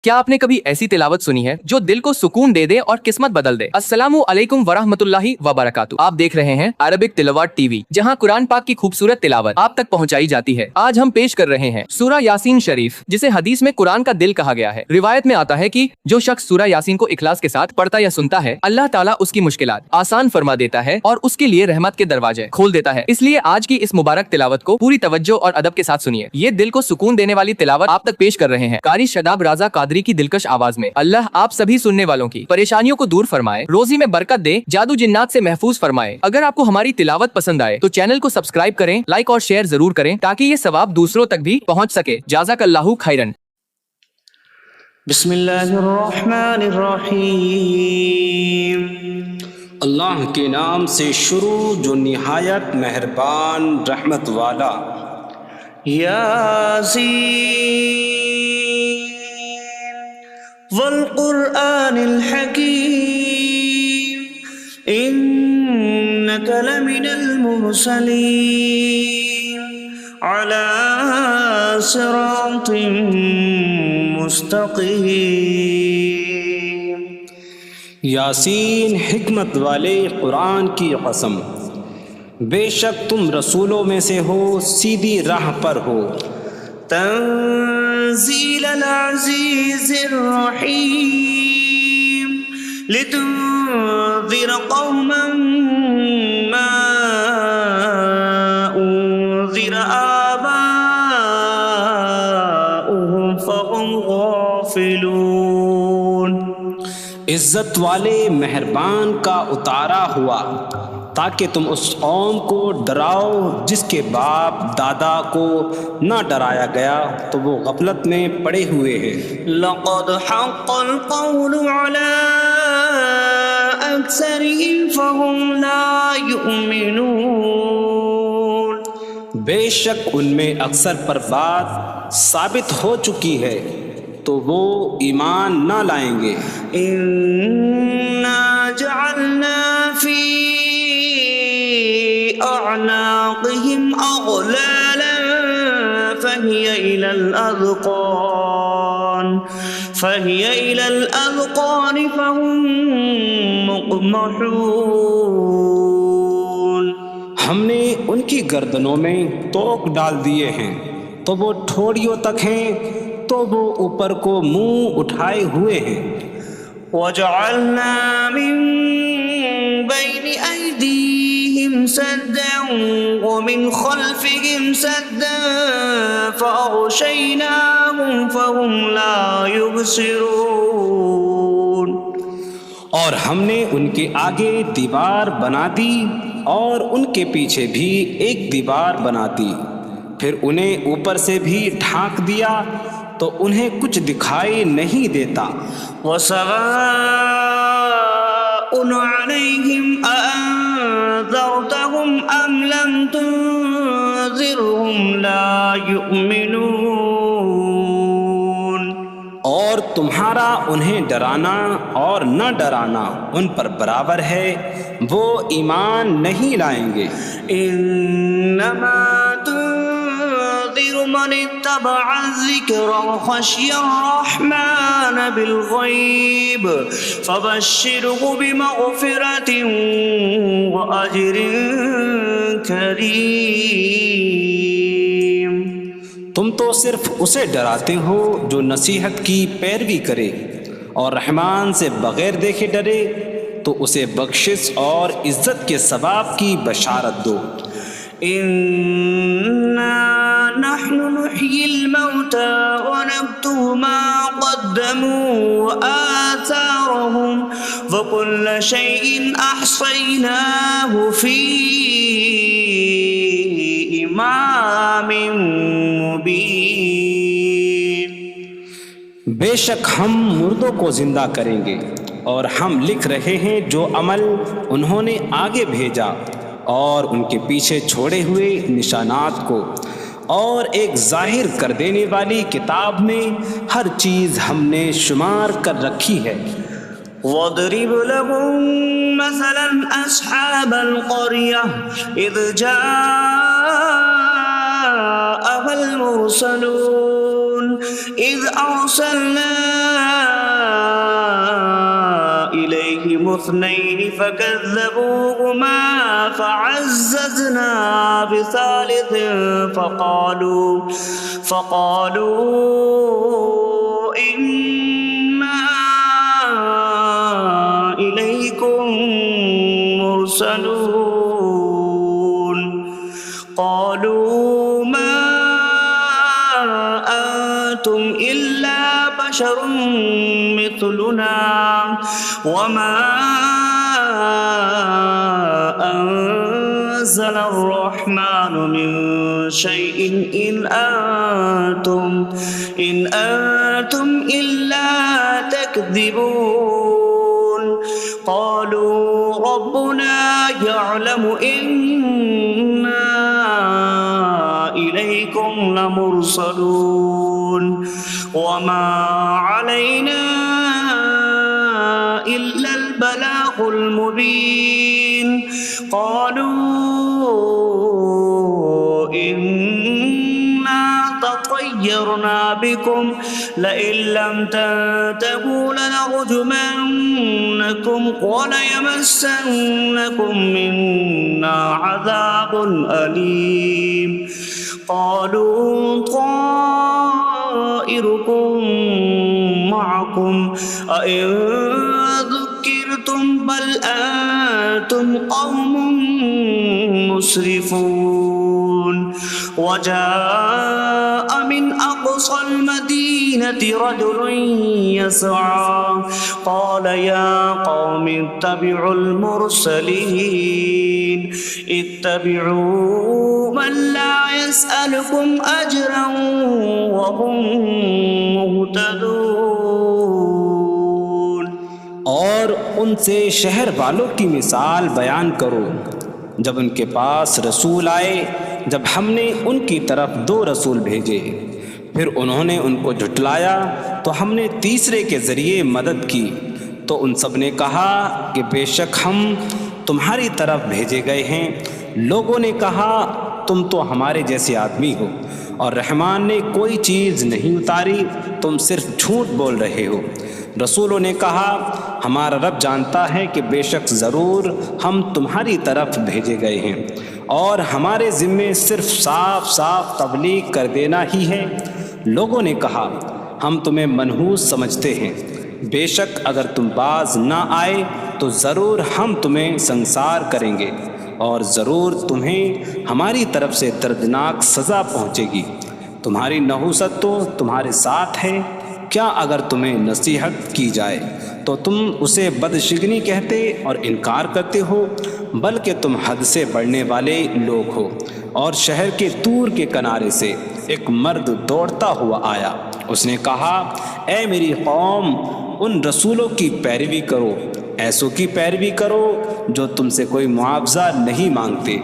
کیا آپ نے کبھی ایسی تلاوت سنی ہے جو دل کو سکون دے دے اور قسمت بدل دے؟ السلام علیکم ورحمۃ اللہ وبرکاتہ۔ آپ دیکھ رہے ہیں عربک تلاوت ٹی وی، جہاں قرآن پاک کی خوبصورت تلاوت آپ تک پہنچائی جاتی ہے۔ آج ہم پیش کر رہے ہیں سورہ یاسین شریف، جسے حدیث میں قرآن کا دل کہا گیا ہے۔ روایت میں آتا ہے کہ جو شخص سورہ یاسین کو اخلاص کے ساتھ پڑھتا یا سنتا ہے، اللہ تعالیٰ اس کی مشکلات آسان فرما دیتا ہے اور اس کے لیے رحمت کے دروازے کھول دیتا ہے۔ اس لیے آج کی اس مبارک تلاوت کو پوری توجہ اور ادب کے ساتھ سنیے۔ یہ دل کو سکون دینے والی تلاوت آپ تک پیش کر رہے ہیں قاری شاداب رضا قادری کی دلکش آواز میں۔ اللہ آپ سبھی سننے والوں کی پریشانیوں کو دور فرمائے، روزی میں برکت دے، جادو جنات سے محفوظ فرمائے۔ اگر آپ کو ہماری تلاوت پسند آئے تو چینل کو سبسکرائب کریں، لائک اور شیئر ضرور کریں تاکہ یہ ثواب دوسروں تک بھی پہنچ سکے۔ جزاک اللہ خیرن۔ بسم اللہ الرحمن الرحیم۔ اللہ کے نام سے شروع جو نہایت مہربان رحمت والا۔ یاسین والقرآن الحکیم انک لمن المرسلین علی صراط مستقیم۔ یاسین حکمت والے قرآن کی قسم، بے شک تم رسولوں میں سے ہو، سیدھی راہ پر ہو۔ تنزیل العزیز الرحیم لتنذر قوما ما انذر آباؤهم فهم غافلون۔ عزت والے مہربان کا اتارا ہوا تاکہ تم اس قوم کو ڈراؤ جس کے باپ دادا کو نہ ڈرایا گیا تو وہ غفلت میں پڑے ہوئے ہیں۔ لقد حق القول على اکثرهم فهم لا يؤمنون۔ بے شک ان میں اکثر پر بات ثابت ہو چکی ہے تو وہ ایمان نہ لائیں گے۔ انا جعلنا فی اعناقهم اغلالا فهي الى الاذقان فهم مقمحون۔ ہم نے ان کی گردنوں میں توق ڈال دیے ہیں تو وہ ٹھوڑیوں تک ہیں، تو وہ اوپر کو منہ اٹھائے ہوئے ہیں۔ وَجَعَلْنَا مِن بَيْنِ أَيْدِيهِمْ سَدًّا وَمِنْ خَلْفِهِمْ سَدًّا فَأَغْشَيْنَاهُمْ فَهُمْ لَا يُبْصِرُونَ۔ اور ہم نے ان کے آگے دیوار بنا دی اور ان کے پیچھے بھی ایک دیوار بنا دی، پھر انہیں اوپر سے بھی ڈھانک دیا تو انہیں کچھ دکھائی نہیں دیتا۔ وَسَوَاءٌ عَلَيْهِمْ أَأَنذَرْتَهُمْ أَمْ لَمْ تُنذِرْهُمْ لَا يُؤْمِنُونَ۔ اور تمہارا انہیں ڈرانا اور نہ ڈرانا ان پر برابر ہے، وہ ایمان نہیں لائیں گے۔ انما من اتبع الذکر وخشی الرحمن بالغیب فبشرہ بمغفرۃ واجر کریم۔ تم تو صرف اسے ڈراتے ہو جو نصیحت کی پیروی کرے اور رحمان سے بغیر دیکھے ڈرے، تو اسے بخشش اور عزت کے ثواب کی بشارت دو۔ اِنَّا نحن نحيي الموتى ونكتب ما قدموا وآثارهم وكل شيء أحصيناه في إمام مبين۔ بے شک ہم مردوں کو زندہ کریں گے اور ہم لکھ رہے ہیں جو عمل انہوں نے آگے بھیجا اور ان کے پیچھے چھوڑے ہوئے نشانات کو، اور ایک ظاہر کر دینے والی کتاب میں ہر چیز ہم نے شمار کر رکھی ہے۔ وَاضْرِبْ لَهُم مَّثَلًا أَصْحَابَ الْقَرْيَةِ إِذْ جَاءَهَا الْمُرْسَلُونَ إِذْ أَرْسَلْنَا اثنين فكذبوهما فعززنا بثالث فقالوا إنا إليكم مرسلون قالوا ما أنتم إلا بشر مثلنا وما أنزل الرحمن من شيء إن أنتم إلا تكذبون قالوا ربنا يعلم إنا إليكم لمرسلون وما علينا إلا البلاغ المبين قالوا إنا تطيرنا بكم لئن لم تنتهوا لنرجمنكم وليمسنكم منا عذاب أليم قالوا طائركم معكم أئن ذكرتم بل أنتم قوم مسرفون وجاء من أقصى المدينة رجل يسعى قال يا قوم اتبعوا المرسلين اتبعوا من لا يسألكم أجرا وهم مهتدون اور ان سے شہر والوں کی مثال بیان کرو جب ان کے پاس رسول آئے جب ہم نے ان کی طرف 2 رسول بھیجے پھر انہوں نے ان کو جھٹلایا تو ہم نے تیسرے کے ذریعے مدد کی تو ان سب نے کہا کہ بے شک ہم تمہاری طرف بھیجے گئے ہیں لوگوں نے کہا تم تو ہمارے جیسے آدمی ہو اور رحمان نے کوئی چیز نہیں اتاری تم صرف جھوٹ بول رہے ہو رسولوں نے کہا ہمارا رب جانتا ہے کہ بے شک ضرور ہم تمہاری طرف بھیجے گئے ہیں اور ہمارے ذمے صرف صاف صاف تبلیغ کر دینا ہی ہے لوگوں نے کہا ہم تمہیں منحوس سمجھتے ہیں بے شک اگر تم باز نہ آئے تو ضرور ہم تمہیں سنسار کریں گے اور ضرور تمہیں ہماری طرف سے دردناک سزا پہنچے گی تمہاری نحوست تو تمہارے ساتھ ہے کیا اگر تمہیں نصیحت کی جائے تو تم اسے بدشگنی کہتے اور انکار کرتے ہو بلکہ تم حد سے بڑھنے والے لوگ ہو اور شہر کے دور کے کنارے سے ایک مرد دوڑتا ہوا آیا اس نے کہا اے میری قوم ان رسولوں کی پیروی کرو ایسوں کی پیروی کرو جو تم سے کوئی معاوضہ نہیں مانگتے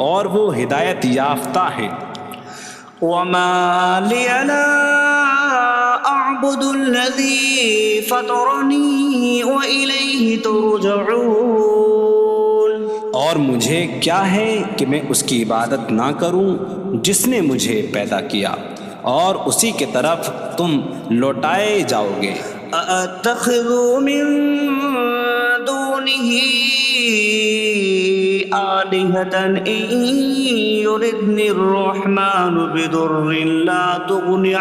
اور وہ ہدایت یافتہ ہیں وما لي لا أعبد الذي فطرني وإليه ترجعون اور مجھے کیا ہے کہ میں اس کی عبادت نہ کروں جس نے مجھے پیدا کیا اور اسی کے طرف تم لوٹائے جاؤ گے أأتخذ من دونه آلهة إن يردني الرحمن بضر لا تغن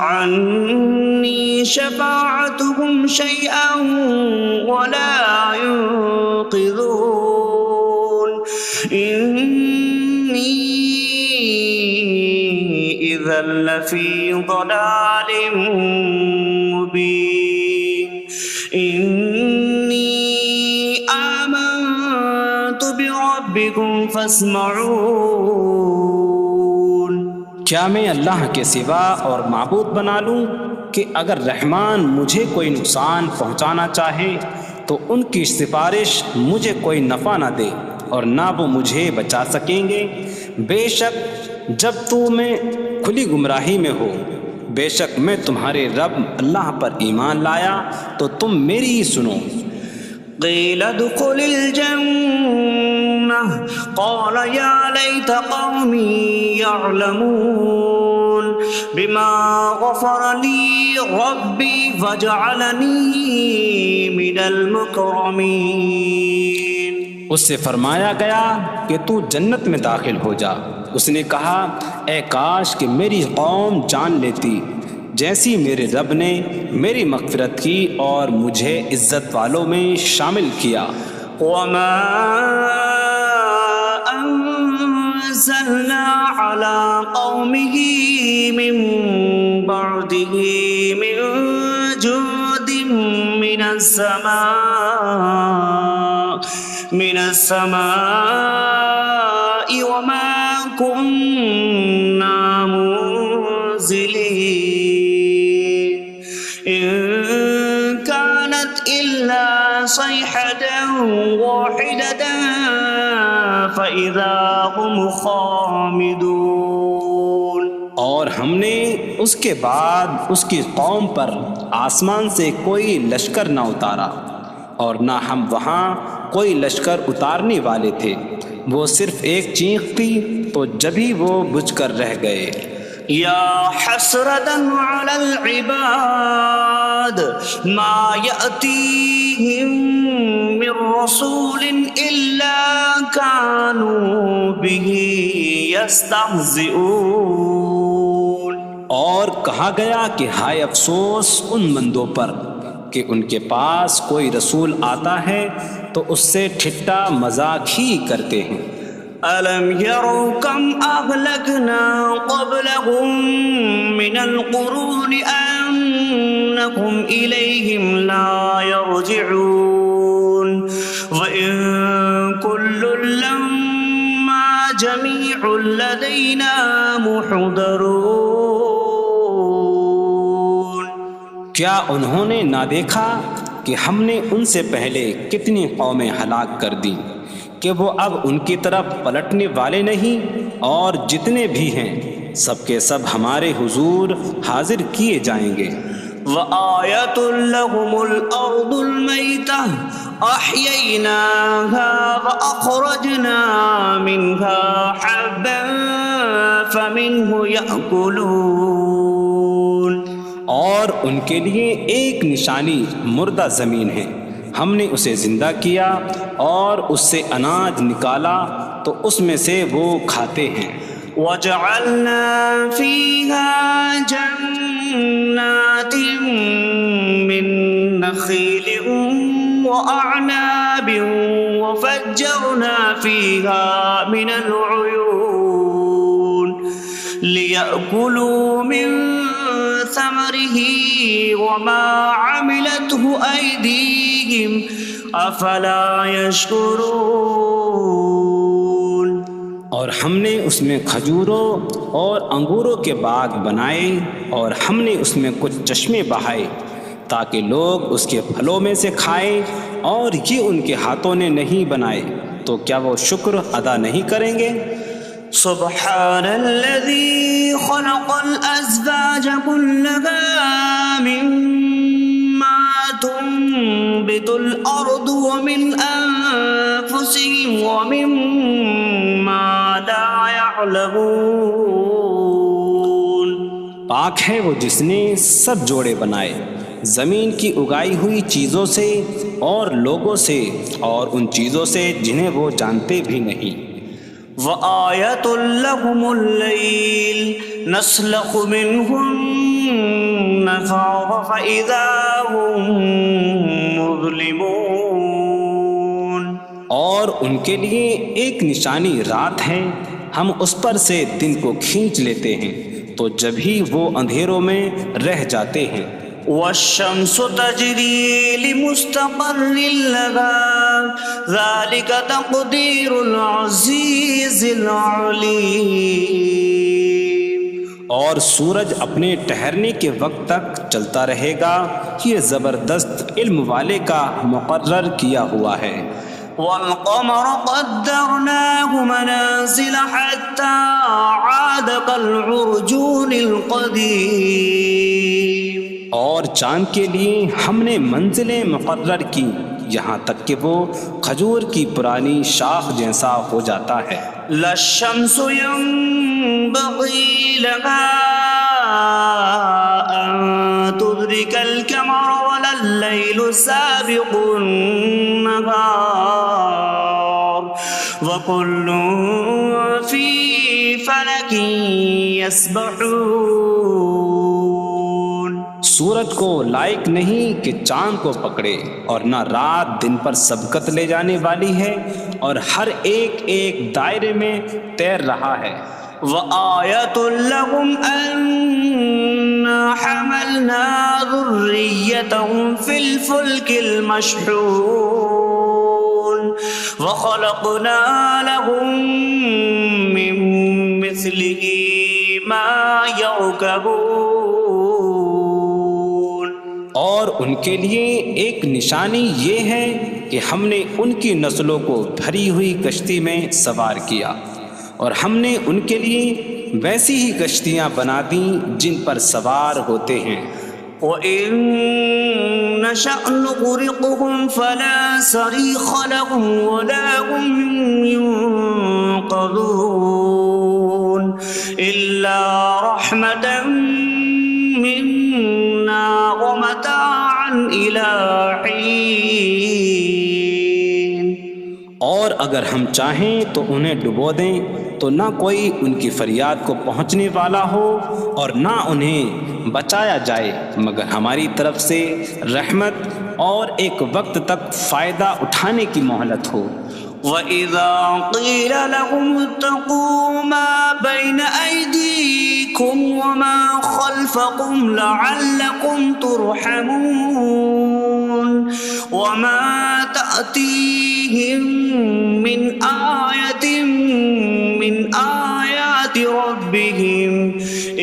عني شفاعتهم شيئا ولا ينقذون إني إذا لفي ضلال مبين إني آمنت بربكم فاسمعون کیا میں اللہ کے سوا اور معبود بنا لوں کہ اگر رحمان مجھے کوئی نقصان پہنچانا چاہے تو ان کی سفارش مجھے کوئی نفع نہ دے اور نہ وہ مجھے بچا سکیں گے بے شک جب میں کھلی گمراہی میں ہو بے شک میں تمہارے رب اللہ پر ایمان لایا تو تم میری ہی سنو قيل ادخل الجنة قال يا ليت قومي يعلمون بما غفر لي ربي فاجعلني من المكرمين. اس سے فرمایا گیا کہ تو جنت میں داخل ہو جا. اس نے کہا اے کاش کہ میری قوم جان لیتی جیسی میرے رب نے میری مغفرت کی اور مجھے عزت والوں میں شامل کیا. وما أنزلنا على قومه من بعده من جود من السماء وما كنا منزلين إن كانت إلا صيحة واحدة فإذا هم خامدون. اور ہم نے اس کے بعد اس کی قوم پر آسمان سے کوئی لشکر نہ اتارا اور نہ ہم وہاں کوئی لشکر اتارنے والے تھے. وہ صرف ایک چیخ تھی تو جبھی وہ بجھ کر رہ گئے. یا حسرة على العباد ما يأتيهم من رسول إلا كانوا به يستهزئون. اور کہا گیا کہ ہائے افسوس ان بندوں پر کہ ان کے پاس کوئی رسول آتا ہے تو اس سے ٹھٹا مذاق ہی کرتے ہیں. ألم يروا كم أهلكنا قبلهم من القرون أنكم إليهم لا يرجعون وإن كل لما جميع لدينا محضرون. کیا انہوں نے نہ دیکھا کہ ہم نے ان سے پہلے کتنی قومیں ہلاک کر دیں کہ وہ اب ان کی طرف پلٹنے والے نہیں، اور جتنے بھی ہیں سب کے سب ہمارے حضور حاضر کیے جائیں گے. وآية لهم الأرض الميتة أحييناها وأخرجنا منها حبا فمنه يأكلون. اور ان کے لیے ایک نشانی مردہ زمین ہے، ہم نے اسے زندہ کیا اور اس سے اناج نکالا تو اس میں سے وہ کھاتے ہیں. وجعلنا فيها جنات من نخيل وأعناب وفجرنا فيها من العيون ليأكلوا من ثمره وما عملته أيديهم أفلا يشكرون. اور ہم نے اس میں کھجوروں اور انگوروں کے باغ بنائے اور ہم نے اس میں کچھ چشمے بہائے تاکہ لوگ اس کے پھلوں میں سے کھائیں، اور یہ ان کے ہاتھوں نے نہیں بنائے تو کیا وہ شکر ادا نہیں کریں گے؟ سبحان الذي خلق الأزواج كلها مما تنبت الأرض ومن أنفسهم ومما لا يعلمون. پاک ہے وہ جس نے سب جوڑے بنائے زمین کی اگائی ہوئی چیزوں سے اور لوگوں سے اور ان چیزوں سے جنہیں وہ جانتے بھی نہیں. وآية لهم الليل نسلخ منه النهار فإذا هم مظلمون. اور ان کے لیے ایک نشانی رات ہے، ہم اس پر سے دن کو کھینچ لیتے ہیں تو جبھی وہ اندھیروں میں رہ جاتے ہیں. والشمس تجري لمستقر لها ذلك تقدير العزيز العليم. اور سورج اپنے ٹھہرنے کے وقت تک چلتا رہے گا، یہ زبردست علم والے کا مقرر کیا ہوا ہے. والقمر قدرناه منازل حتى عاد كالعرجون القديم. اور چاند کے لیے ہم نے منزلیں مقرر کی یہاں تک کہ وہ کھجور کی پرانی شاخ جیسا ہو جاتا ہے. لا الشمس ينبغي لها أن تدرك القمر ولا الليل سابق النهار وكل في فلك يسبحون. سورج کو لائق نہیں کہ چاند کو پکڑے، اور نہ رات دن پر سبقت لے جانے والی ہے، اور ہر ایک ایک دائرے میں تیر رہا ہے. وآية لهم أنا حملنا ذريتهم في الفلك المشحون وخلقنا لهم من مثله ما يركبون. اور ان کے لیے ایک نشانی یہ ہے کہ ہم نے ان کی نسلوں کو بھری ہوئی کشتی میں سوار کیا، اور ہم نے ان کے لیے ویسی ہی کشتیاں بنا دیں جن پر سوار ہوتے ہیں. وَإِن نَّشَأْ نُغْرِقْهُمْ فَلَا صَرِيخَ لَهُمْ وَلَا هُمْ يُنقَذُونَ إِلَّا رَحْمَةً مِّنَّا وَمَتَاعًا إِلَىٰ حِينٍ. اور اگر ہم چاہیں تو انہیں ڈبو دیں تو نہ کوئی ان کی فریاد کو پہنچنے والا ہو اور نہ انہیں بچایا جائے مگر ہماری طرف سے رحمت اور ایک وقت تک فائدہ اٹھانے کی مہلت ہو. وَإِذَا قِيلَ لَهُمُ اتَّقُوا مَا بَيْنَ أَيْدِيكُمْ وَمَا خَلْفَكُمْ لَعَلَّكُمْ تُرْحَمُونَ وَمَا تَأْتِيهِمْ مِنْ آيَةٍ مِنْ آيَاتِ رَبِّهِمْ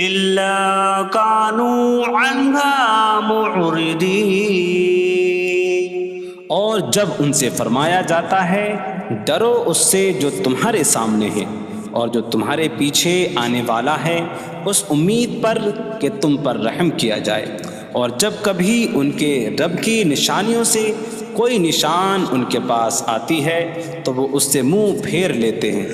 إِلَّا كَانُوا عَنْهَا مُعْرِضِينَ. اور جب ان سے فرمایا جاتا ہے ڈرو اس سے جو تمہارے سامنے ہے اور جو تمہارے پیچھے آنے والا ہے، اس امید پر کہ تم پر رحم کیا جائے، اور جب کبھی ان کے رب کی نشانیوں سے کوئی نشان ان کے پاس آتی ہے تو وہ اس سے منہ پھیر لیتے ہیں.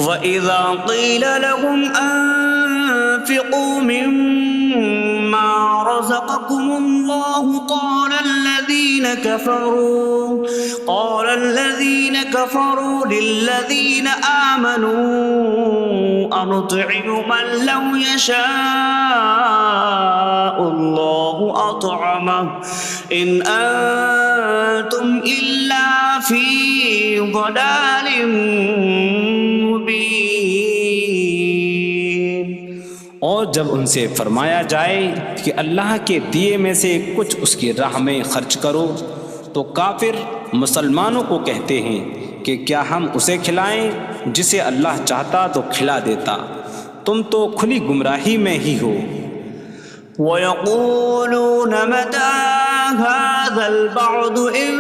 وَإِذَا قِيلَ لَهُمْ أَنفِقُوا مِمَّا رَزَقَكُمُ اللَّهُ قَالَ الَّذِينَ كَفَرُوا لِلَّذِينَ آمَنُوا أَنُطْعِمُ مَن لَّوْ يَشَاءُ اللَّهُ أَطْعَمَهُ إِنْ أَنتُمْ إِلَّا فِي ضَلَالٍ مُّبِينٍ. اور جب ان سے فرمایا جائے کہ اللہ کے دیے میں سے کچھ اس کی راہ میں خرچ کرو تو کافر مسلمانوں کو کہتے ہیں کہ کیا ہم اسے کھلائیں جسے اللہ چاہتا تو کھلا دیتا، تم تو کھلی گمراہی میں ہی ہو. وَيَقُولُونَ مَتَىٰ هَٰذَا الْوَعْدُ إِن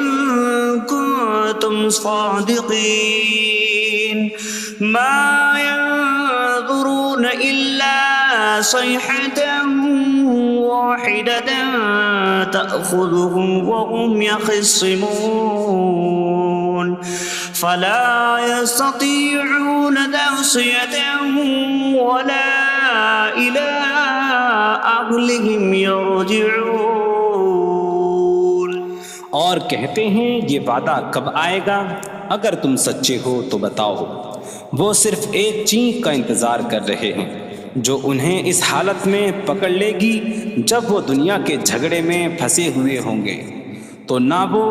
كُنتُمْ صَادِقِينَ مَا يَنظُرُونَ إِلَّا صَيْحَةً وَاحِدَةً تَأْخُذُهُمْ وَهُمْ يَخِصِّمُونَ فَلَا يَسْتَطِيعُونَ تَوْصِيَةً وَلَا إِلَىٰ أَهْلِهِمْ يَرْجِعُونَ. اور کہتے ہیں یہ وعدہ کب آئے گا؟ اگر تم سچے ہو تو بتاؤ. وہ صرف ایک چینک کا انتظار کر رہے ہیں جو انہیں اس حالت میں پکڑ لے گی جب وہ دنیا کے جھگڑے میں پھنسے ہوئے ہوں گے، تو نہ وہ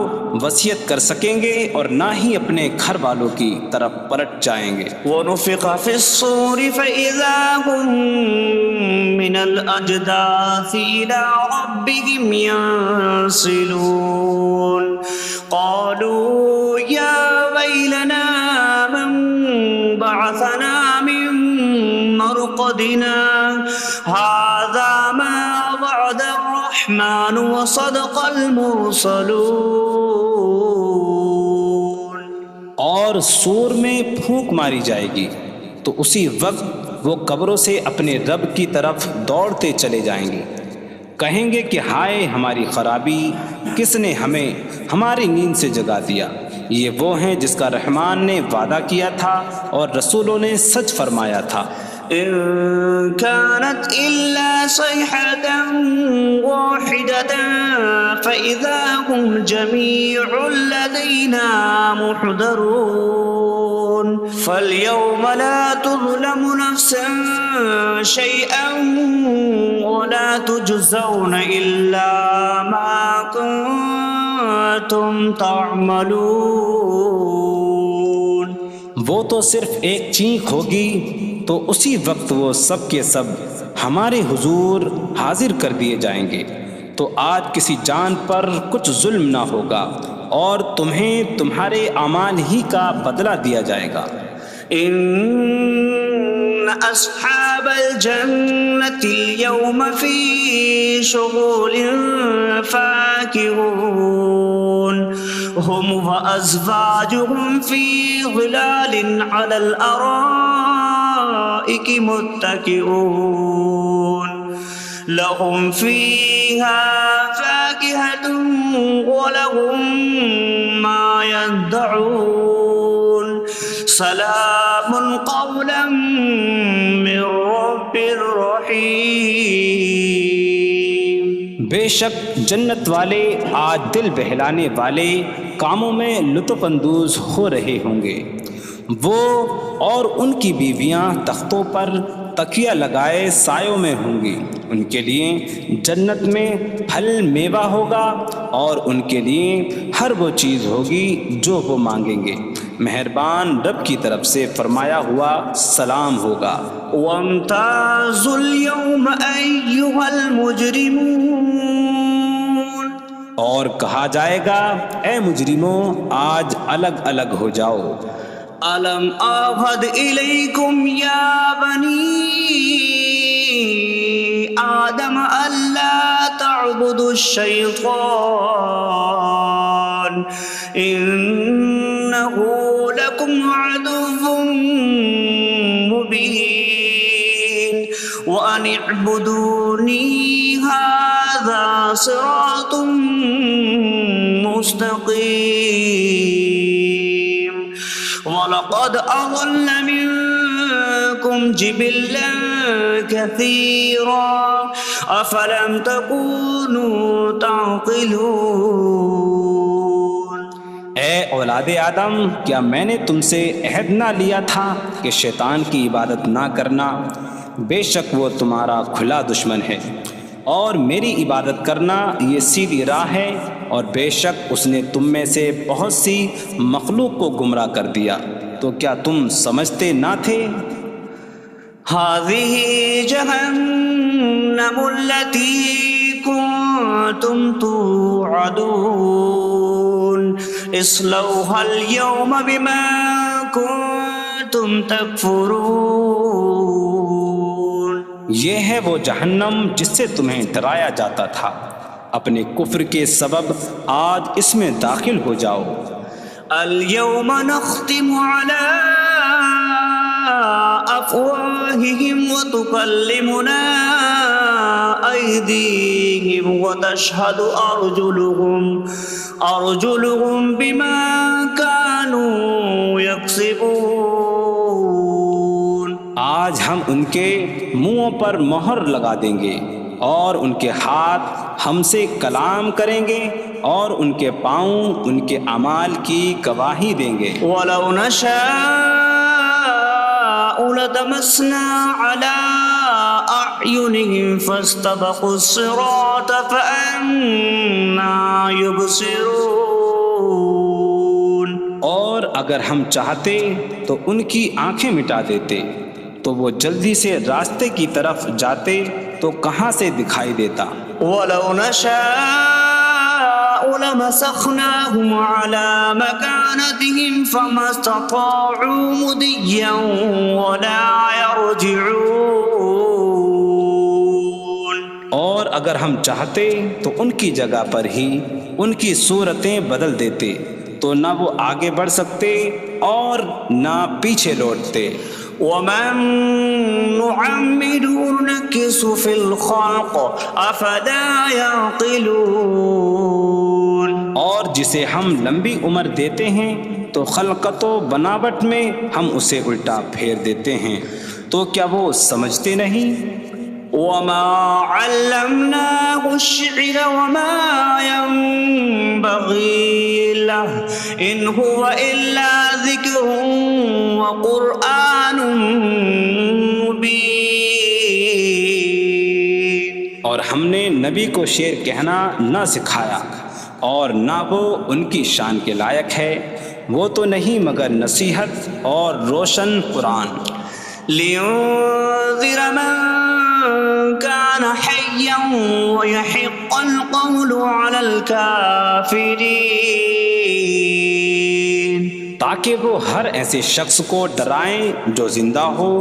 وصیت کر سکیں گے اور نہ ہی اپنے گھر والوں کی طرف پلٹ جائیں گے. وَنُفِخَ فِي الصُّورِ فَإِذَا هُم مِّنَ الْأَجْدَاثِ إِلَىٰ رَبِّهِمْ يَنسِلُونَ قَالُوا يَا وَيْلَنَا مَن بَعَثَنَا مِن مَّرْقَدِنَا هَٰذَا مَا وَعَدَ الرَّحْمَٰنُ وَصَدَقَ الْمُرْسَلُونَ. اور سور میں پھونک ماری جائے گی تو اسی وقت وہ قبروں سے اپنے رب کی طرف دوڑتے چلے جائیں گے، کہیں گے کہ ہائے ہماری خرابی، کس نے ہمیں ہماری نیند سے جگا دیا. یہ وہ ہیں جس کا رحمان نے وعدہ کیا تھا اور رسولوں نے سچ فرمایا تھا. إن كانت إلا صيحة واحدة فإذا هم جميع لدينا محضرون فاليوم لا تظلم نفس شيئا ولا تجزون إلا ما كنتم تعملون. وہ تو صرف ایک چینخ ہوگی تو اسی وقت وہ سب کے سب ہمارے حضور حاضر کر دیے جائیں گے. تو آج کسی جان پر کچھ ظلم نہ ہوگا اور تمہیں تمہارے اعمال ہی کا بدلہ دیا جائے گا. إن أصحاب الجنة اليوم في شغل فاكهون هم وأزواجهم في ظلال على الأرائك متكئون لهم فيها فاكهة ولهم ما يدعون سلام قولا من رب رحیم. بے شک جنت والے آج دل بہلانے والے کاموں میں لطف اندوز ہو رہے ہوں گے. وہ اور ان کی بیویاں تختوں پر تکیہ لگائے سایوں میں ہوں گی. ان کے لیے جنت میں پھل میوہ ہوگا اور ان کے لیے ہر وہ چیز ہوگی جو وہ مانگیں گے. مہربان رب کی طرف سے فرمایا ہوا سلام ہوگا. وامتازوا اليوم أيها المجرمون. اور کہا جائے گا اے مجرموں آج الگ الگ ہو جاؤ. ألم أعهد إليكم يا بني آدم ألا تعبدوا الشيطان إنه لكم عدو مبين وأن اعبدوني هذا صراط مستقيم. وَلَقَدْ أَضَلَّ مِنكُمْ جِبِلًّا كَثِيرًا أَفَلَمْ تَكُونُوا تَعْقِلُونَ. اے اولاد آدم کیا میں نے تم سے عہد نہ لیا تھا کہ شیطان کی عبادت نہ کرنا؟ بے شک وہ تمہارا کھلا دشمن ہے اور میری عبادت کرنا یہ سیدھی راہ ہے. اور بے شک اس نے تم میں سے بہت سی مخلوق کو گمراہ کر دیا. تو کیا تم سمجھتے نہ تھے؟ هذه جهنم التي كنتم توعدون اصلوها اليوم بما كنتم تكفرون. یہ ہے وہ جہنم جس سے تمہیں ڈرایا جاتا تھا. اپنے کفر کے سبب آج اس میں داخل ہو جاؤ. اليوم نختم على أفواههم وتكلمنا أيديهم وتشهد أرجلهم بما كانوا يكسبون. آج ہم ان کے منہوں پر مہر لگا دیں گے اور ان کے ہاتھ ہم سے کلام کریں گے اور ان کے پاؤں ان کے اعمال کی گواہی دیں گے. وَلَوْ نَشَاءُ لَطَمَسْنَا عَلَىٰ أَعْيُنِهِمْ فَاسْتَبَقُوا الصِّرَاطَ فَأَنَّىٰ يُبْصِرُونَ. اور اگر ہم چاہتے تو ان کی آنکھیں مٹا دیتے تو وہ جلدی سے راستے کی طرف جاتے تو کہاں سے دکھائی دیتا. وَلَوْ نَشَاءُ لَمَسَخْنَاهُمْ عَلَىٰ مَكَانَتِهِمْ فَمَا اسْتَطَاعُوا مُضِيًّا وَلَا يَرْجِعُونَ. اور اگر ہم چاہتے تو ان کی جگہ پر ہی ان کی صورتیں بدل دیتے تو نہ وہ آگے بڑھ سکتے اور نہ پیچھے لوٹتے. وَمَن نُعَمِّرْهُ نُنَكِّسْهُ فِي الْخَلْقِ أَفَلَا يَعْقِلُونَ. اور جسے ہم لمبی عمر دیتے ہیں تو خلقت و بناوٹ میں ہم اسے الٹا پھیر دیتے ہیں. تو کیا وہ سمجھتے نہیں؟ وما علمناه الشعر وما ينبغي له إن هو إلا ذكر وقرآن مبين. اور ہم نے نبی کو شعر کہنا نہ سکھایا اور نہ وہ ان کی شان کے لائق ہے، وہ تو نہیں مگر نصیحت اور روشن قرآن. لينذر من كان حيا ويحق القول على الكافرين. تاکہ وہ ہر ایسے شخص کو ڈرائیں جو زندہ ہو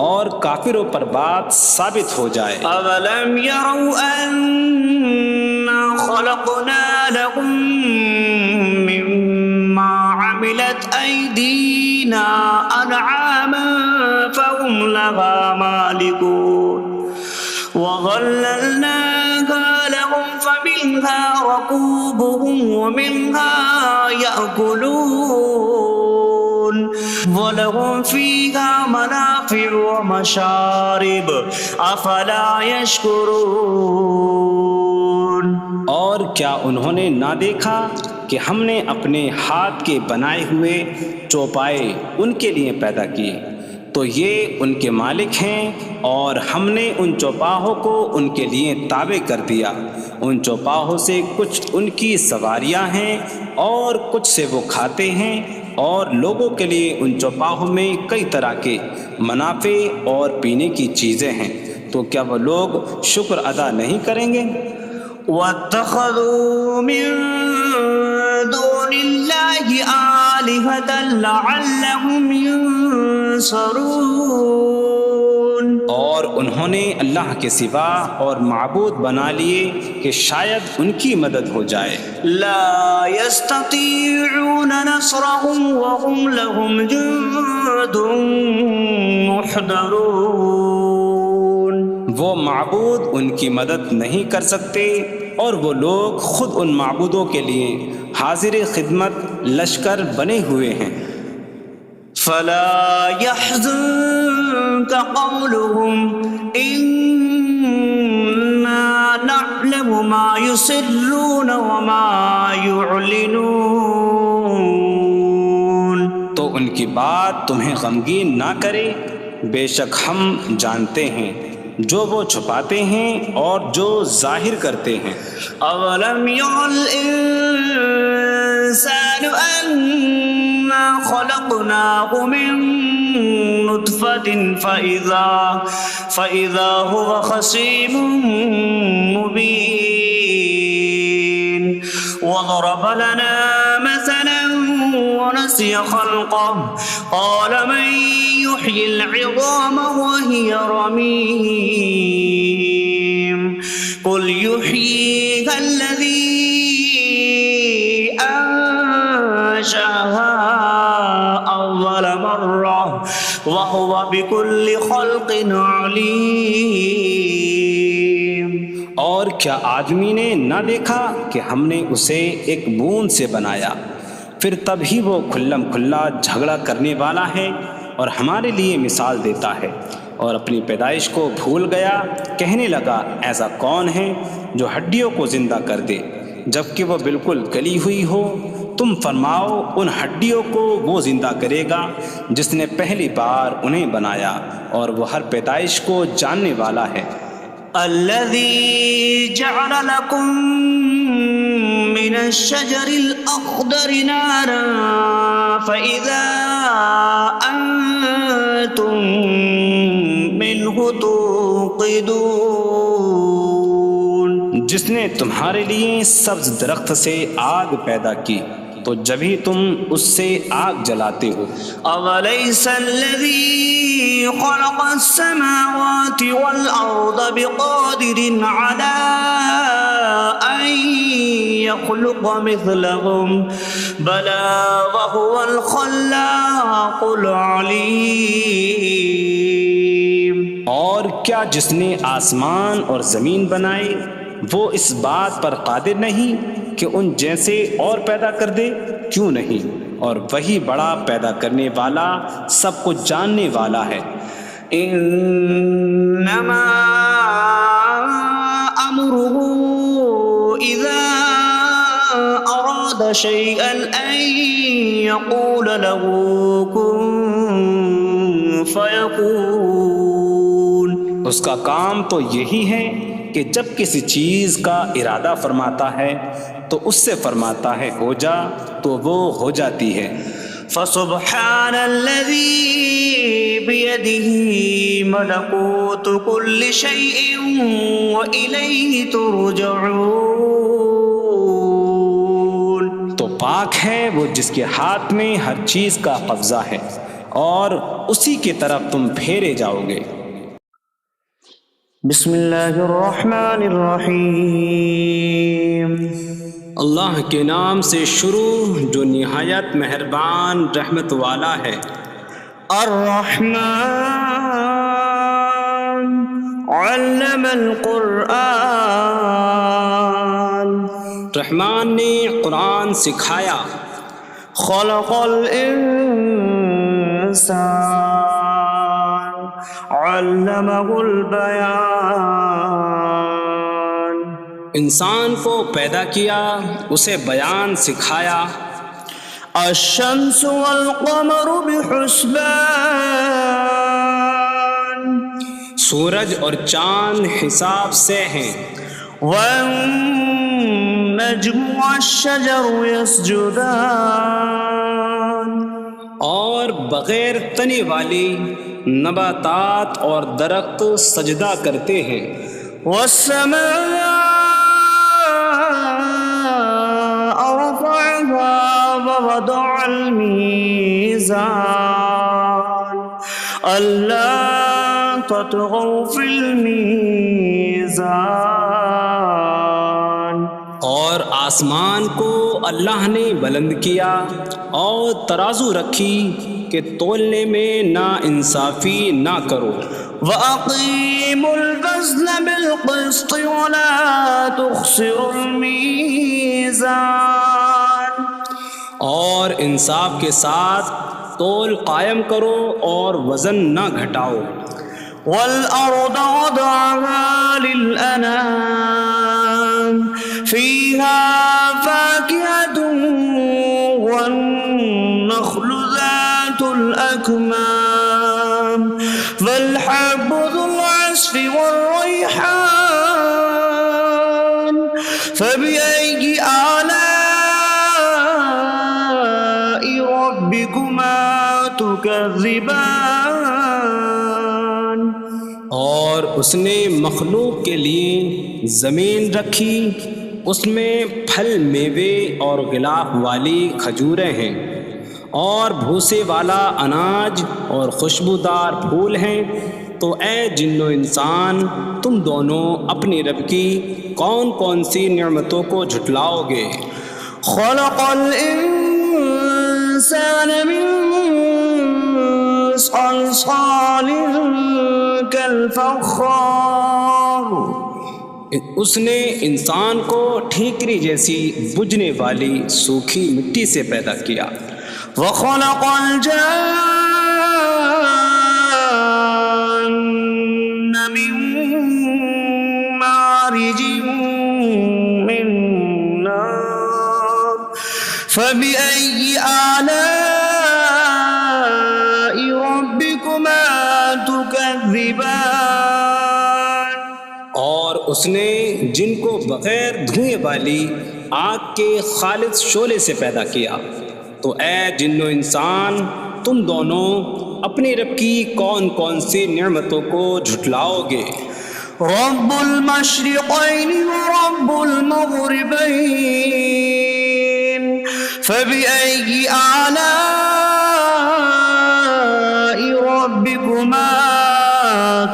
اور کافروں پر بات ثابت ہو جائے. أولم يروا أنا خلقنا لهم مما عملت أيدينا أنعاما فهم لها مالكون وظللناها لهم فمنها ركوبهم ومنها يأكلون وَلَهُمْ فِيهَا مَنَافِعُ وَمَشَارِبُ أَفَلَا يَشْكُرُونَ. اور کیا انہوں نے نہ دیکھا کہ ہم نے اپنے ہاتھ کے بنائے ہوئے چوپائے ان کے لیے پیدا کیے، تو یہ ان کے مالک ہیں، اور ہم نے ان چوپاہوں کو ان کے لیے تابع کر دیا. ان چوپاہوں سے کچھ ان کی سواریاں ہیں اور کچھ سے وہ کھاتے ہیں، اور لوگوں کے لیے ان چوپاہوں میں کئی طرح کے منافع اور پینے کی چیزیں ہیں. تو کیا وہ لوگ شکر ادا نہیں کریں گے؟ وَاتَّخَذُوا مِن دُونِ اللَّهِ آلِهَةً لَعَلَّهُمْ يُنصَرُونَ. اور انہوں نے اللہ کے سوا اور معبود بنا لیے کہ شاید ان کی مدد ہو جائے. لا يستطيعون نصرهم وهم لهم جند محضرون. وہ معبود ان کی مدد نہیں کر سکتے، اور وہ لوگ خود ان معبودوں کے لیے حاضر خدمت لشکر بنے ہوئے ہیں. فلا يحزنك قولهم إنا نعلم ما يسرون وما يعلنون. تو ان کی بات تمہیں غمگین نہ کرے، بے شک ہم جانتے ہیں جو وہ چھپاتے ہیں اور جو ظاہر کرتے ہیں. أولم ير الإنسان أنا خلقناه من نطفة فإذا هو خصيم مبين. وضرب لنا مثلا ونسي خلقه قال من يحيي العظام وهي رميم قل يحييها الذي أنشأها أول مرة وهو بكل خلق عليم. اور کیا آدمی نے نہ دیکھا کہ ہم نے اسے ایک بوند سے بنایا، پھر تب ہی وہ کھلم کھلا جھگڑا کرنے والا ہے اور ہمارے لیے مثال دیتا ہے. اور اپنی پیدائش کو بھول گیا، کہنے لگا ایسا کون ہے جو ہڈیوں کو زندہ کر دے جبکہ وہ بالکل گلی ہوئی ہو؟ تم فرماؤ ان ہڈیوں کو وہ زندہ کرے گا جس نے پہلی بار انہیں بنایا، اور وہ ہر پیدائش کو جاننے والا ہے. الذي جعل لكم من الشجر الأخضر نارا فإذا أنتم منه توقدون. جس نے تمہارے لیے سبز درخت سے آگ پیدا کی تو جب ہی تم اس سے آگ جلاتے ہو. أوليس الذي خلق السماوات والأرض بقادر على أن يخلق مثلهم بلى وهو الخلاق العليم. اور کیا جس نے آسمان اور زمین بنائے وہ اس بات پر قادر نہیں کہ ان جیسے اور پیدا کر دے؟ کیوں نہیں، اور وہی بڑا پیدا کرنے والا سب کچھ جاننے والا ہے. إنما أمره إذا أراد شيئا أن يقول له كن فيكون. اس کا کام تو یہی ہے کہ جب کسی چیز کا ارادہ فرماتا ہے تو اس سے فرماتا ہے ہو جا تو وہ ہو جاتی ہے. فسبحان الذي بيده ملكوت كل شيء وإليه ترجعون. تو پاک ہے وہ جس کے ہاتھ میں ہر چیز کا قبضہ ہے اور اسی کی طرف تم پھیرے جاؤ گے. بسم اللہ الرحمن الرحیم. اللہ کے نام سے شروع جو نہایت مہربان رحمت والا ہے. الرحمن علم القرآن. رحمان نے قرآن سکھایا. خلق الانسان علمہ البیان. انسان کو پیدا کیا اسے بیان سکھایا. الشمس والقمر بحسبان. سورج اور چاند حساب سے ہیں. والنجم والشجر يسجدان. اور بغیر تنے والی نباتات اور درخت سجدہ کرتے ہیں. والسماء رفعها ووضع الميزان ألا تطغوا في الميزان. اور آسمان کو اللہ نے بلند کیا اور ترازو رکھی کہ تولنے میں نا انصافی نہ کرو. وَأَقِيمُوا الْوَزْنَ بِالْقِسْطِ وَلَا تُخْسِرُوا الْمِيزَانَ. اور انصاف کے ساتھ تول قائم کرو اور وزن نہ گھٹاؤ. وَالْأَرْضَ وَضَعَهَا لِلْأَنَامِ فِيهَا فَاكِهَةٌ وَالنَّخْلُ ذَاتُ الْأَكْمَامِ وَالْحَبُّ ذُو الْعَصْفِ وَالرَّيْحَانُ فَبِأَيِّ آلَاءِ رَبِّكُمَا تُكَذِّبَانِ. اور اس نے مخلوق کے لیے زمین رکھی، اس میں پھل میوے اور غلاف والی کھجوریں ہیں اور بھوسے والا اناج اور خوشبودار پھول ہیں. تو اے جن و انسان تم دونوں اپنی رب کی کون کون سی نعمتوں کو جھٹلاؤ گے. خلق الانسان من صلصال کالفخار. اس نے انسان کو ٹھیکری جیسی بجھنے والی سوکھی مٹی سے پیدا کیا. وخلق الجان من مارج من نار فبأي آلاء ربكما تكذبان. اور اس نے جن کو بغیر دھوئیں والی آگ کے خالص شعلے سے پیدا کیا. تو اے جن و انسان تم دونوں اپنی رب کی کون کون سی نعمتوں کو جھٹلاؤ گے. رب المشرقين ورب المغربين فبأي آلاء ربكما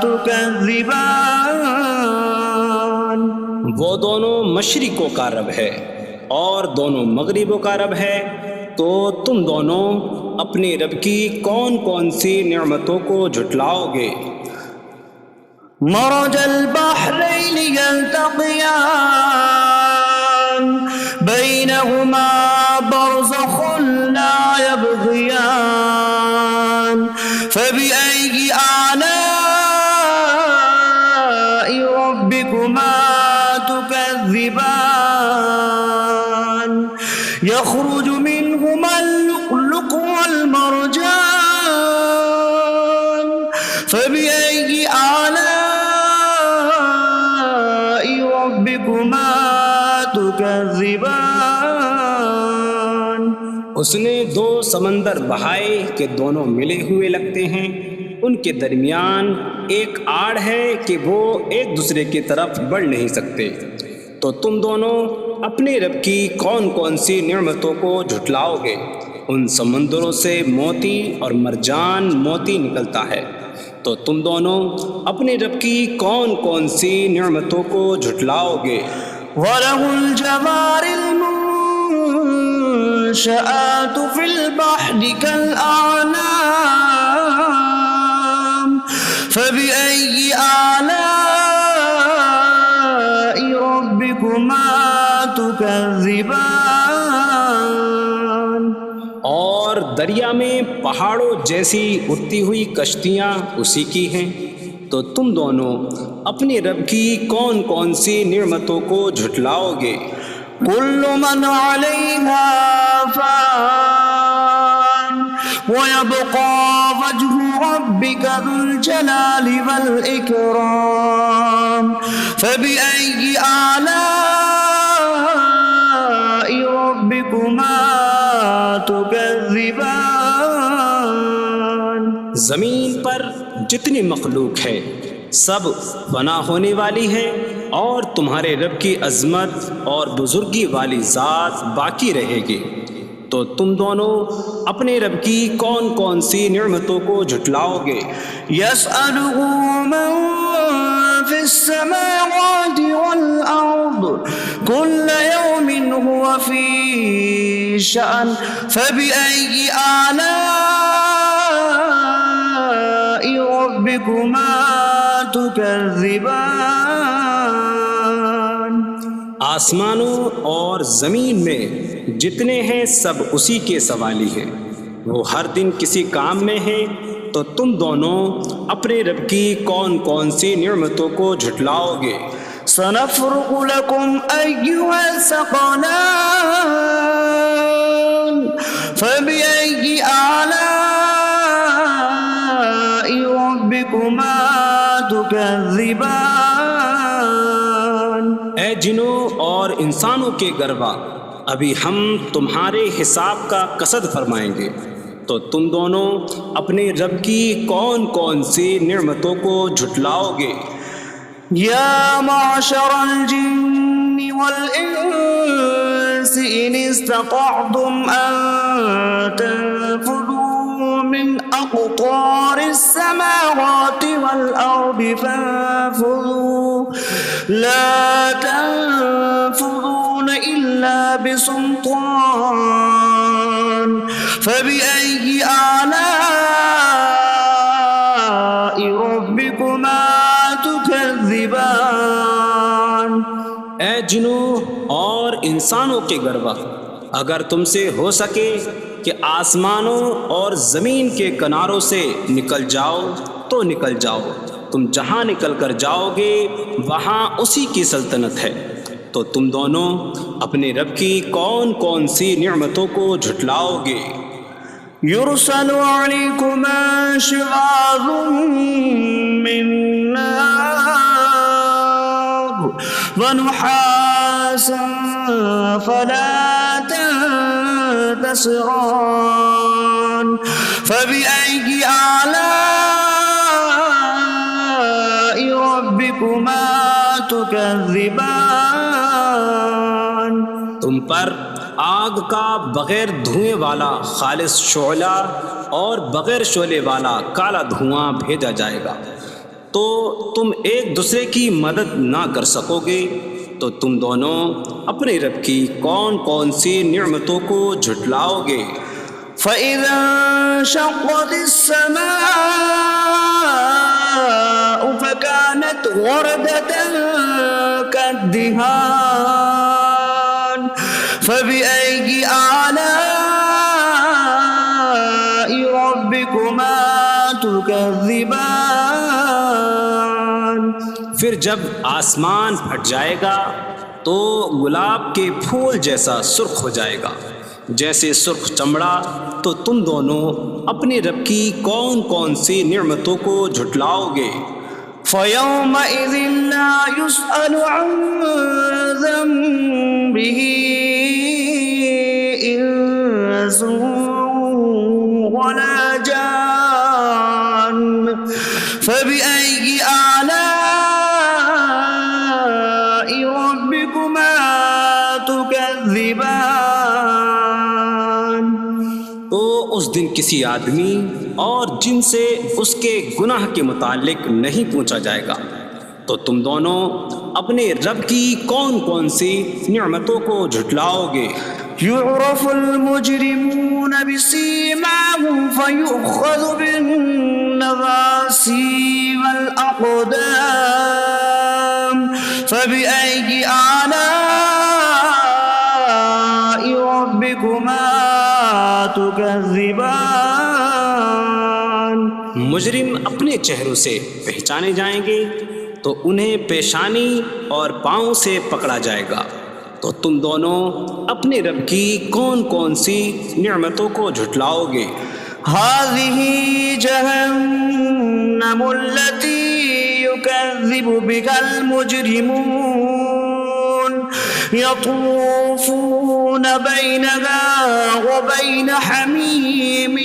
تكذبان. وہ دونوں مشرقوں کا رب ہے اور دونوں مغربوں کا رب ہے. تو تم دونوں اپنی رب کی کون کون سی نعمتوں کو جھٹلاؤ گے. مرج البحرين يلتقيان بينهما برزخ لا يبغيان فبأي آلاء يخرج منهما اللؤلؤ والمرجان فبأي آلاء ربكما تكذبان اس نے دو سمندر بہائے کہ دونوں ملے ہوئے لگتے ہیں، ان کے درمیان ایک آڑ ہے کہ وہ ایک دوسرے کی طرف بڑھ نہیں سکتے، تو تم دونوں اپنے رب کی کون کون سی نعمتوں کو جھٹلاؤ گے؟ ان سمندروں سے موتی اور مرجان موتی نکلتا ہے، تو تم دونوں اپنے رب کی کون کون سی نعمتوں کو جھٹلاؤ گے؟ وَلَهُ الْجَوَارِ الْمُنشَآتُ فِي الْبَحْرِ كَالْأَعْلَامِ فَبِأَيِّ آلَاءِ رَبِّكُمَا تُكَذِّبَانِ اور دریا میں پہاڑوں جیسی اڑتی ہوئی کشتیاں اسی کی ہیں، تو تم دونوں اپنے رب کی کون کون سی نعمتوں کو جھٹلاؤ گے؟ كل من عليها فان ويبقى وجه ربك ذو الجلال والإكرام فبأي آلاء ربكما تكذبان زمین پر جتنی مخلوق ہے سب فنا ہونے والی ہے، اور تمہارے رب کی عظمت اور بزرگی والی ذات باقی رہے گی، تو تم دونوں اپنے رب کی کون کون سی نعمتوں کو جھٹلاؤ گے؟ يسأله من في السماوات والأرض كل يوم هو في شأن فبأي آلاء ربكما تكذبان آسمانوں اور زمین میں جتنے ہیں سب اسی کے سوالی ہیں، وہ ہر دن کسی کام میں ہیں، تو تم دونوں اپنے رب کی کون کون سی نعمتوں کو جھٹلاؤ گے؟ سنفرغ لكم أيها الثقلان فبأي آلاء ربكما تكذبان اے جنوں اور انسانوں کے گروہ، ابھی ہم تمہارے حساب کا قصد فرمائیں گے، تو تم دونوں اپنے رب کی کون کون سی نعمتوں کو جھٹلاؤ گے؟ يا معشر الجن والإنس إن استطعتم أن تنفذوا من أقطار السماوات والأرض فانفذوا لا تنفذون إلا بسلطان فبأي آلاء ربكما تكذبان اے جنوں اور انسانوں کے گروہ، اگر تم سے ہو سکے کہ آسمانوں اور زمین کے کناروں سے نکل جاؤ تو نکل جاؤ، تم جہاں نکل کر جاؤ گے وہاں اسی کی سلطنت ہے، تو تم دونوں اپنے رب کی کون کون سی نعمتوں کو جھٹلاؤ گے؟ يرسل عليكما شواظ من نار ونحاس فلا تنتصران فبأي آلاء ربكما تكذبان تم پر آگ کا بغیر دھوئیں والا خالص شعلہ اور بغیر شعلے والا کالا دھواں بھیجا جائے گا، تو تم ایک دوسرے کی مدد نہ کر سکو گے، تو تم دونوں اپنے رب کی کون کون سی نعمتوں کو جھٹلاؤ گے؟ فإذا انشقت السماء فكانت وردة كالدهان فبأي آلاء ربكما تكذبان پھر جب آسمان پھٹ جائے گا تو گلاب کے پھول جیسا سرخ ہو جائے گا جیسے سرخ چمڑا۔ تو تم دونوں اپنے رب کی کون کون سی نعمتوں کو جھٹلاؤ گے؟ فيومئذ لا يسأل عن ذنبه إنس ولا جان فبأي آلاء ربكما تكذبان۔ تو اس دن کسی آدمی اور جن سے اس کے گناہ کے متعلق نہیں پوچھا جائے گا۔ تو تم دونوں اپنے رب کی کون کون سی نعمتوں کو جھٹلاؤ گے؟ يعرف المجرمون بسيماهم فيؤخذ بالنواصي والأقدام فبأي آلاء ربكما تكذبان۔ مجرم اپنے چہروں سے پہچانے جائیں گے تو انہیں پیشانی اور پاؤں سے پکڑا جائے گا۔ تو تم دونوں اپنے رب کی کون کون سی نعمتوں کو جھٹلاؤ گے؟ هذه جهنم التي يكذب بها المجرمون يطوفون بينها وبين حميم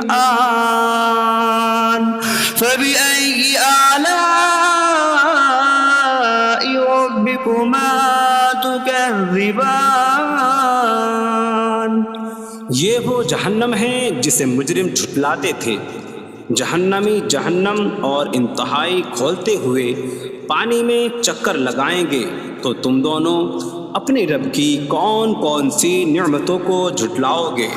آن فبأي آلاء ربكما تكذبان۔ یہ وہ جہنم ہے جسے مجرم جھٹلاتے تھے۔ جہنمی جہنم اور انتہائی کھولتے ہوئے پانی میں چکر لگائیں گے۔ تو تم دونوں اپنے رب کی کون کون سی نعمتوں کو جھٹلاؤ گے؟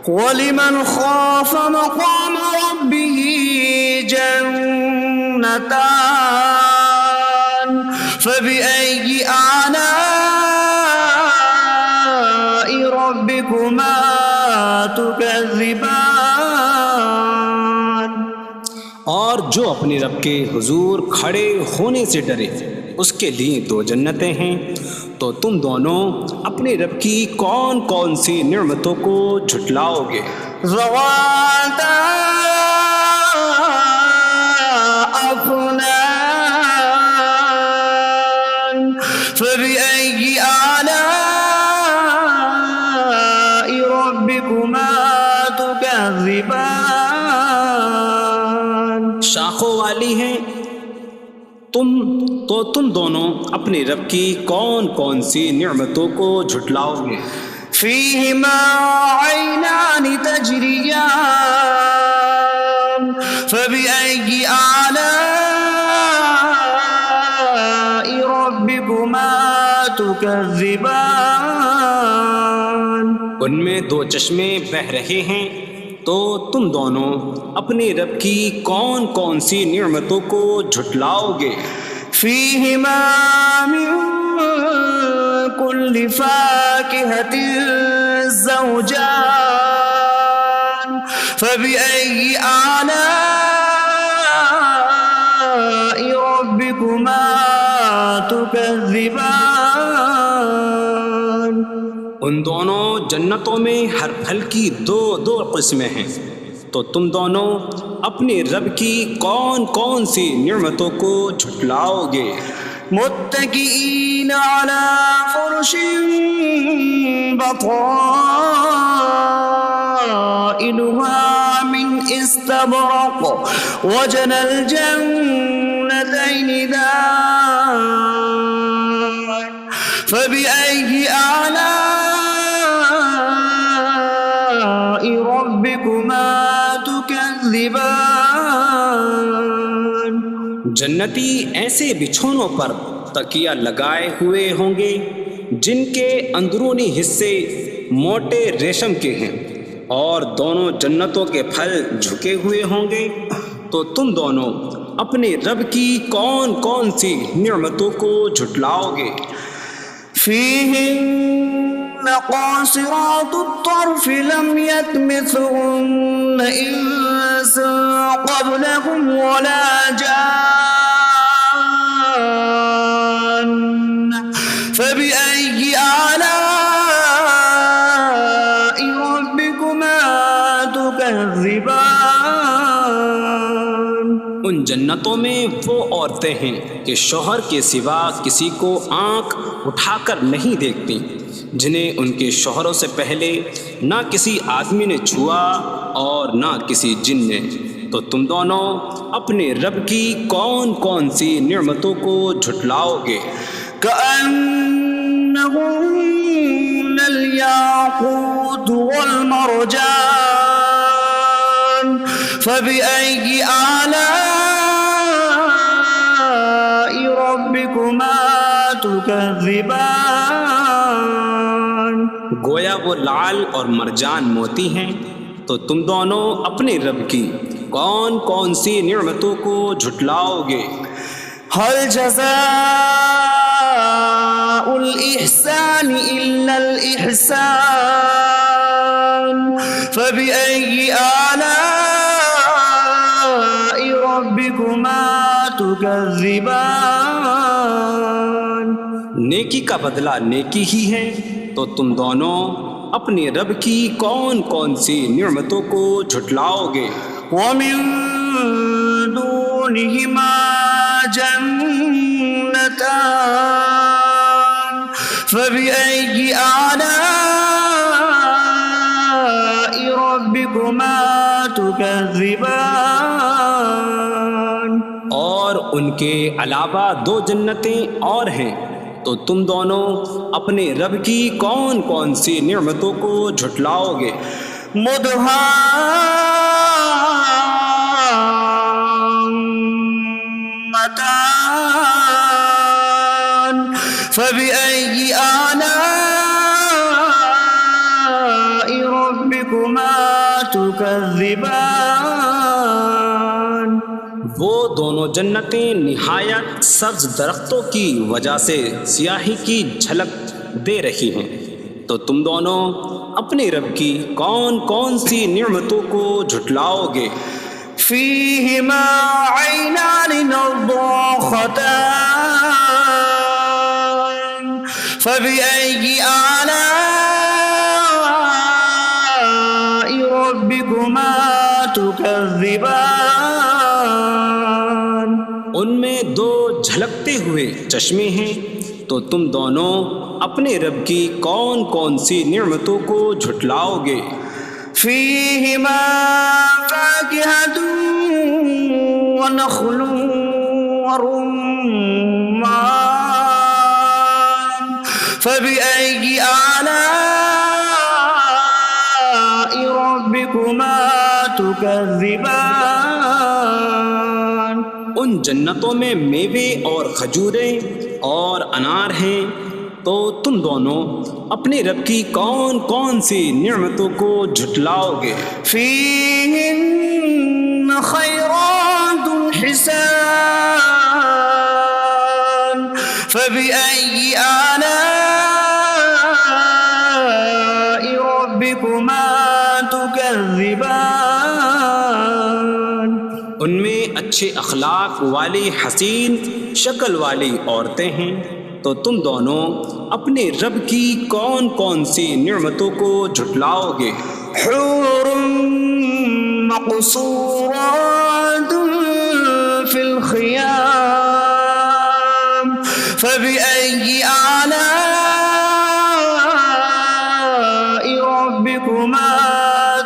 وَلِمَنْ خَافَ مَقَامَ رَبِّهِ جَنَّتَانِ فَبِأَيِّ آلَاءِ رَبِّكُمَا تُكَذِّبَانِ۔ اور جو اپنے رب کے حضور کھڑے ہونے سے ڈرے اس کے لیے دو جنتیں ہیں۔ تو تم دونوں اپنے رب کی کون کون سی نعمتوں کو جھٹلاؤ گے؟ ذواتا أفنان فبأي آلاء ربكما تكذبان۔ شاخوں والی ہیں۔ تم دونوں اپنے رب کی کون کون سی نعمتوں کو جھٹلاؤ گے؟ فيهما عينان تجريان فبأي آلاء ربكما تكذبان۔ ان میں دو چشمے بہہ رہے ہیں۔ تو تم دونوں اپنے رب کی کون کون سی نعمتوں کو جھٹلاؤ گے؟ فيهما من كل فاكهة زوجان فبأي آلاء ربكما تكذبان۔ ان دونوں جنتوں میں ہر پھل کی دو قسمیں ہیں۔ تو تم دونوں اپنے رب کی کون کون سی نعمتوں کو جھٹلاؤ گے؟ متكئين على فرش بطائنها من استبرق وجنى الجنتين دان فبأي آلاء ربكما تكذبان۔ جنتی ایسے بچھونوں پر تکیہ لگائے ہوئے ہوں گے جن کے اندرونی حصے موٹے ریشم کے ہیں، اور دونوں جنتوں کے پھل جھکے ہوئے ہوں گے۔ تو تم دونوں اپنے رب کی کون کون سی نعمتوں کو جھٹلاؤ گے؟ فيهن قاصرات الطرف لم يطمثهن إنس قبلهم ولا جان فبأي ان جنتوں میں وہ عورتیں ہیں کہ شوہر کے سوا کسی کو آنکھ اٹھا کر نہیں دیکھتی، جنہیں ان کے شوہروں سے پہلے نہ کسی آدمی نے چھوا اور نہ کسی جن نے۔ تو تم دونوں اپنے رب کی کون کون سی نعمتوں کو جھٹلاؤ گے؟ كأنهن الياقوت والمرجان فبأي آلاء ربكما تكذبان؟ گویا وہ لعل اور مرجان موتی ہیں۔ تو تم دونوں اپنے رب کی کون کون سی نعمتوں کو جھٹلاؤ گے؟ هل جزاء الإحسان إلا الإحسان فبأي آلاء ربكما تكذبان؟ نیکی کا بدلہ نیکی ہی ہے، تو تم دونوں اپنے رب کی کون کون سی نعمتوں کو جھٹلاؤ گے؟ ومن دونهما جنتان فبأي آلاء ربكما تكذبان؟ اور ان کے علاوہ دو جنتیں اور ہیں، تو تم دونوں اپنے رب کی کون کون سی نعمتوں کو جھٹلاؤ گے؟ مدهامتان فبأي آلاء ربكما تكذبان؟ وہ دونوں جنتیں نہایت سبز درختوں کی وجہ سے سیاہی کی جھلک دے رہی ہیں، تو تم دونوں اپنے رب کی کون کون سی نعمتوں کو جھٹلاؤ گے؟ فيهما عينان نضاختان فبأي آلاء ربكما تكذبان؟ ان میں دو جھلکتے ہوئے چشمے ہیں، تو تم دونوں اپنے رب کی کون کون سی نعمتوں کو جھٹلاؤ گے؟ فيهما فاكهة ونخل ورمان فبأي آلاء ربكما تكذبان؟ ان جنتوں میں میوے اور کھجوریں اور انار ہیں، تو تم دونوں اپنے رب کی کون کون سی نعمتوں کو جھٹلاؤ گے؟ فيهن خيرات حسان فبأي آلاء ربكما تكذبان؟ ان میں اچھے اخلاق والی حسین شکل والی عورتیں ہیں، تو تم دونوں اپنے رب کی کون کون سی نعمتوں کو جھٹلاؤ گے؟ حور مقصورات في الخيام فبأي آلاء ربكما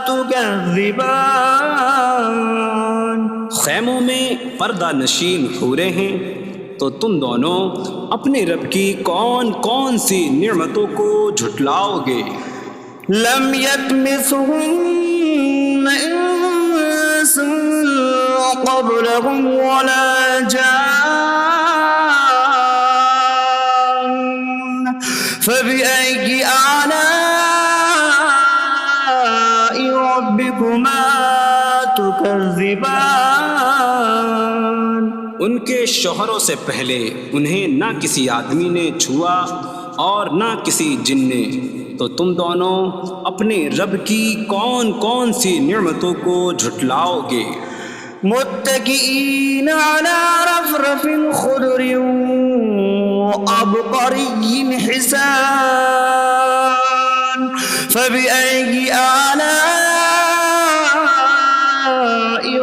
تكذبان؟ خیموں میں پردہ نشین حوریں ہیں، تو تم دونوں اپنے رب کی کون کون سی نعمتوں کو جھٹلاؤ گے؟ لم يطمثهن انس قبلهم ولا جان فبأي آلاء ربكما تكذبان؟ ان کے شوہروں سے پہلے انہیں نہ کسی آدمی نے چھوا اور نہ کسی جن نے، تو تم دونوں اپنے رب کی کون کون سی نعمتوں کو جھٹلاؤ گے؟ متكئين على رفرف خضر وعبقري حسان فبأي آلاء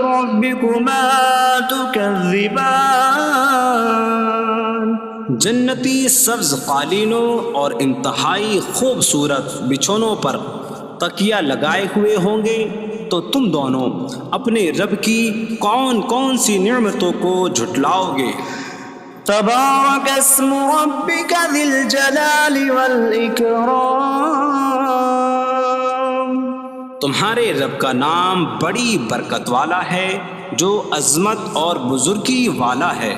ربكما تكذبان؟ جنتی سبز قالینوں اور انتہائی خوبصورت بچھونوں پر تکیہ لگائے ہوئے ہوں گے، تو تم دونوں اپنے رب کی کون کون سی نعمتوں کو جھٹلاؤ گے؟ تبارك اسم ربك ذي الجلال والإكرام. تمہارے رب کا نام بڑی برکت والا ہے، جو عظمت اور بزرگی والا ہے۔